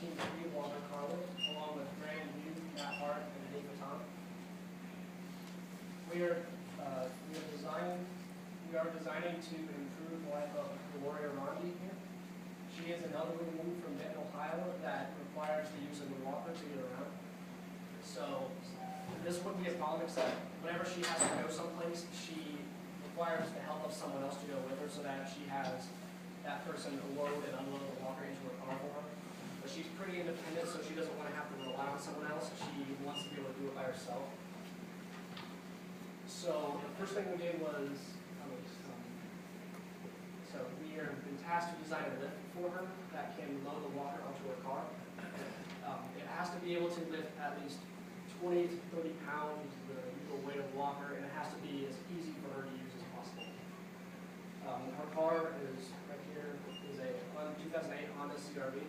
Team 3 Walker car lift, along with Brand New, Matt Hart, and Dave Baton. We are designing to improve the life of Gloria Rondi here. She is an elderly woman from Benton, Ohio that requires the use of a walker to get around. So this would be a problem, except whenever she has to go someplace, she requires the help of someone else to go with her so that she has that person load and unload the walker into her car for her. But she's pretty independent, so she doesn't want to have to rely on someone else. She wants to be able to do it by herself. So the first thing we did was, so we are been tasked to design a lift for her that can load the walker onto her car. It has to be able to lift at least 20 to 30 pounds, the usual weight of the walker, and it has to be as easy for her to use as possible. Her car is right here, is a 2008 Honda CR-V.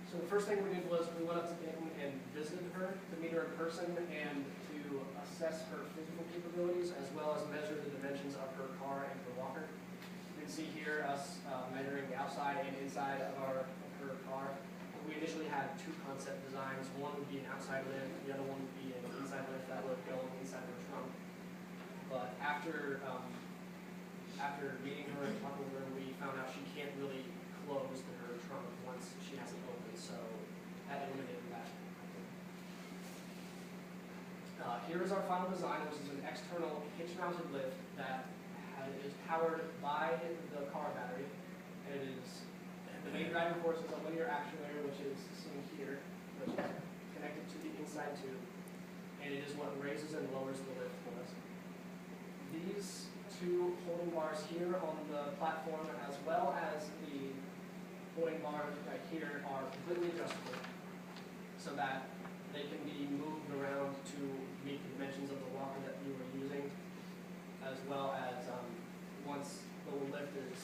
So the first thing we did was we went up to Benton and visited her to meet her in person and to assess her physical capabilities as well as measure the dimensions of her car and her walker. You can see here us measuring the outside and inside of her car. We initially had two concept designs. One would be an outside lift, the other one would be an inside lift that would go inside of her trunk. But after meeting her and talking with her, we found out she can't really close her trunk once she has it open, so that eliminated that. Here is our final design, which is an external hitch-mounted lift that is powered by the car battery, and it is the main driving force is a linear actuator, which is seen here, which is connected to the inside tube, and it is what raises and lowers the lift for us. These two holding bars here on the platform, as well as the holding bars right here, are completely adjustable, so that they can be moved around to meet the dimensions of the walker that you were using, as well as once the lift is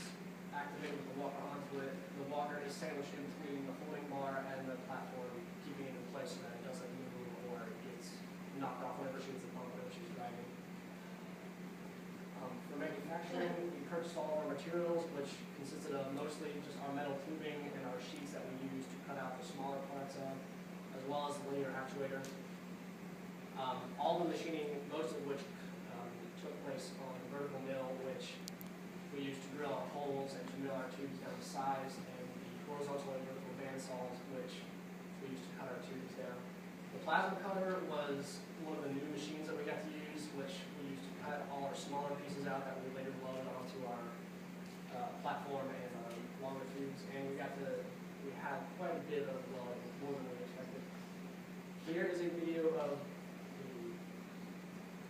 activated with the walker onto it, the walker is sandwiched in between the holding bar and the platform, keeping it in place so that it doesn't move or it gets knocked off whenever she hits the bump or she's driving. For manufacturing, we purchased all of our materials, which consisted of mostly just our metal tubing and our sheets that we use to cut out the smaller parts of, as well as the linear actuator. All the machining, most of which took place on the vertical mill, which we used to drill our holes and to mill our tubes down to size, and the horizontal and vertical bandsaws, which we used to cut our tubes down. The plasma cutter was one of the new machines that we got to use, which we used to cut all our smaller pieces out that we later load onto our platform and our longer tubes, and we had quite a bit of welding, more than we expected. Here is a video of the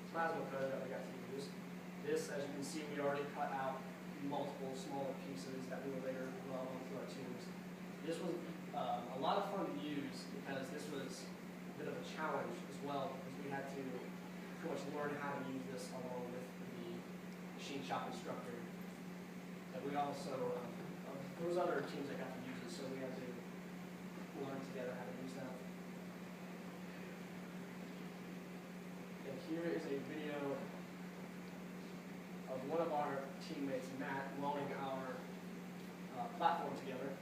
plasma cutter that we got to use. This, as you can see, we already cut out multiple smaller pieces that we would later weld onto our tubes. This was a lot of fun to use because this was a bit of a challenge as well, because we had to pretty much learn how to use this along with the machine shop instructor. And we also, there was other teams that got to use it, so we had to learn together how to use that. And here is a video of one of our teammates, Matt, welding our platform together.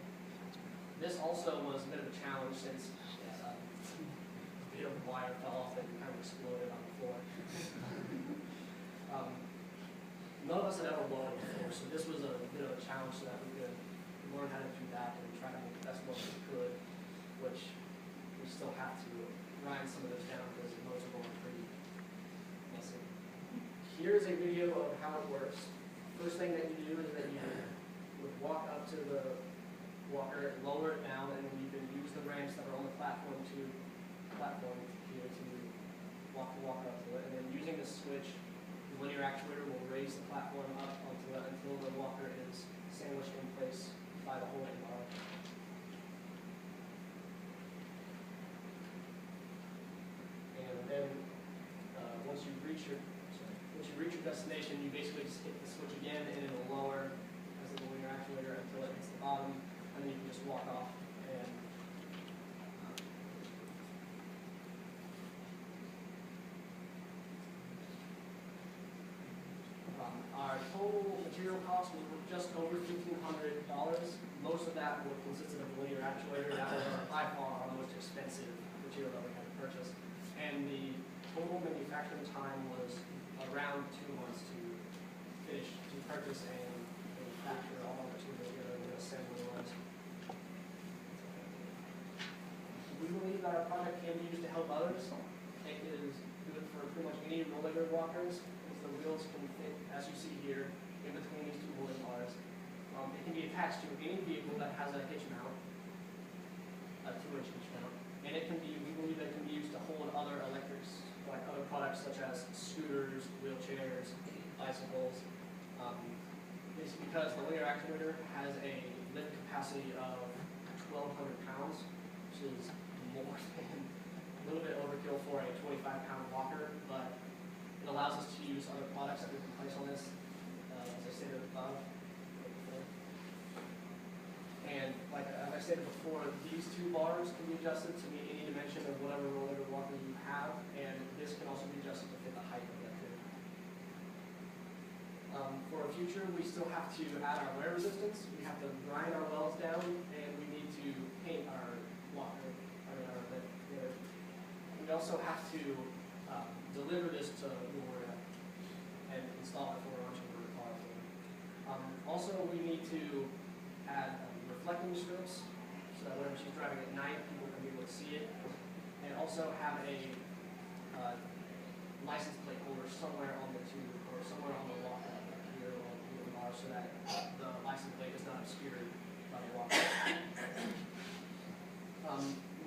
This also was a bit of a challenge since a bit of wire fell off and kind of exploded on the floor. None of us had ever welded before, so this was a bit of a challenge so that we could learn how to do that and try to make the best weld we could, which we still have to grind some of those down because most of them are pretty messy. Here's a video of how it works. First thing that you do is that you would walk up to the walker, lower it down, and then you can use the ramps that are on the platform here to walk the walker up to it. And then using the switch, the linear actuator will raise the platform up onto it until the walker is sandwiched in place by the holding bar. And then once you reach your destination, you basically just hit the switch again, and it will lower as the linear actuator until it hits the bottom, and then you can just walk off. And our total material cost was just over $1,500. Most of that would consist of a linear actuator. That was by far our most expensive material that we had to purchase. And the total manufacturing time was around 2 months to finish, to purchase and manufacture all our material together and assembly was. We believe that our product can be used to help others. It is good for pretty much any roller walkers, as the wheels can fit, as you see here, in between these two holding bars. It can be attached to any vehicle that has a hitch mount, a 2-inch hitch mount, and it can be, we believe that it can be used to hold other electrics, like other products such as scooters, wheelchairs, bicycles. It's because the linear actuator has a lift capacity of 1,200 pounds, which is more than a little bit overkill for a 25-pound walker, but it allows us to use other products that we can place on this, as I stated above. And like as I stated before, these two bars can be adjusted to meet any dimension of whatever roller walker you have, and this can also be adjusted to fit the height of that too. For our future, we still have to add our wear resistance. We have to grind our welds down, and we need to paint our walker, our lift there. We also have to deliver this to Gloria and install it for her onto her car. Also, we need to add reflecting strips so that whenever she's driving at night, people can be able to see it, and also have a license plate holder somewhere on the tube or somewhere on the walker here on the bar, so that the license plate is not obscured by the walker.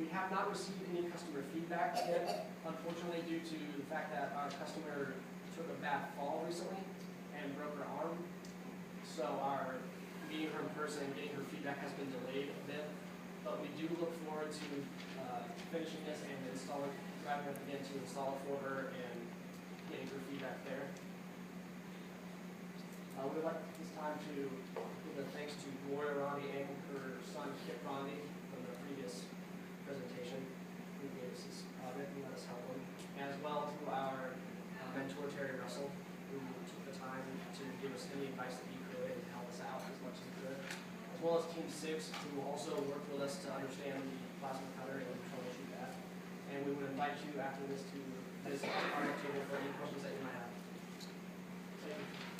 We have not received any customer feedback yet, unfortunately, due to the fact that our customer took a bad fall recently and broke her arm. So our meeting her in person and getting her feedback has been delayed a bit, but we do look forward to finishing this and installing, driving it again to install it for her and getting her feedback there. We would like this time to give a thanks to Gloria Ronde and her son Kip Ronde from the previous presentation who gave us this project and let us help them, as well to our mentor Terry Russell, who took the time to give us any advice that he could and help us out as much as he could, as well as Team 6, who also worked with us to understand the plasma cutter and troubleshoot that. And we would invite you after this to visit our table for any questions that you might have. Thank you.